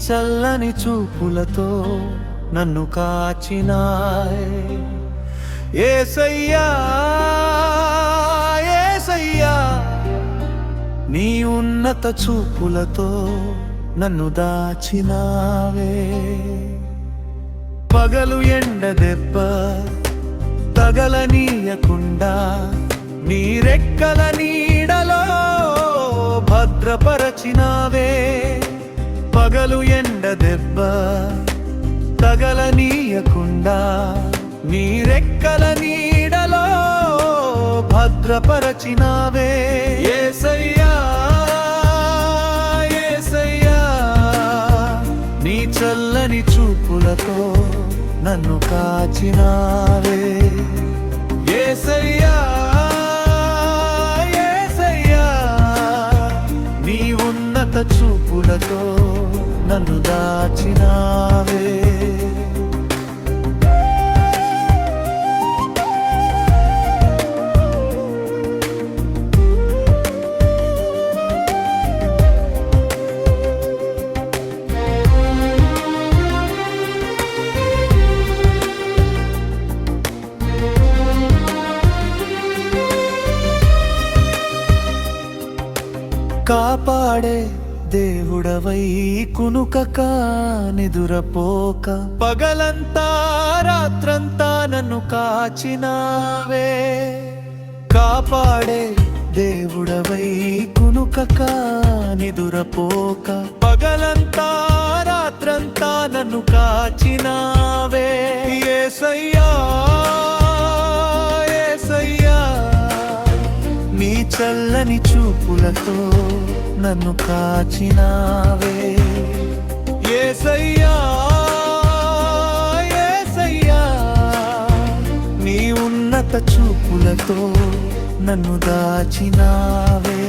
చల్లని చూపులతో నన్ను కాచినాయ్. యేసయ్యా యేసయ్యా, నీ ఉన్నత చూపులతో నన్ను దాచినావే. పగలు ఎండ దెబ్బ తగలనీయకుండా నీ రెక్కల నీడలో భద్రపరచినావే. పగలు ఎండ దెబ్బ తగలనీయకుండా నీ రెక్కల నీడలో భద్రపరచినావే. యేసయ్యా యేసయ్యా, నీ చల్లని చూపులతో నన్ను కాచినావే. యేసయ్యా యేసయ్యా, నీ ఉన్నత చూపులతో నన్ను దాచినావే. కాపాడే దేవుడవై కునుకక నిదురపోక పగలంతా రాత్రంతా నన్ను కాచినావే. కాపాడే దేవుడవై కునుకక నిదురపోక పగలంతా రాత్రంతా నన్ను కాచినావే. యేసయ్యా యేసయ్యా, నీ చల్లని చూపులతో నన్ను కాచినావే. యేసయ్యా యేసయ్యా, నీ ఉన్నత చూపులతో నన్ను దాచినావే.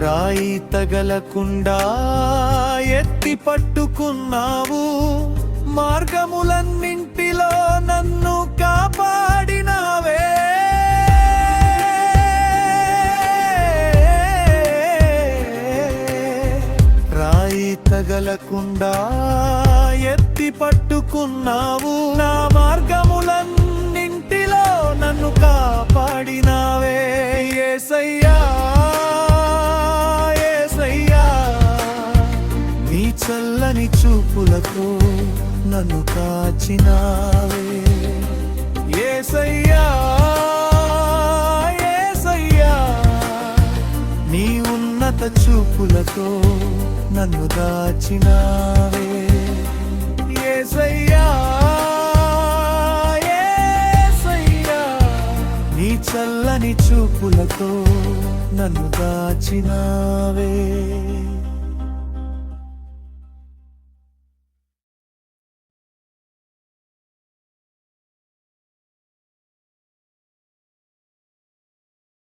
రాయి తగలకుండా ఎత్తి పట్టుకున్నావు. మార్గములన్నింటిలో నన్ను కాపాడినావే. రాయి తగలకుండా ఎత్తి పట్టుకున్నావు. నా మార్గములన్నింటిలో నన్ను కాపాడినావే. యేసయ్యా చల్లని చూపులతో నన్ను కాచినావే. యేసయ్యా యేసయ్యా, నీ ఉన్నత చూపులతో నన్ను దాచినావే. యేసయ్యా యేసయ్యా, నీ చల్లని చూపులతో నన్ను దాచినావే.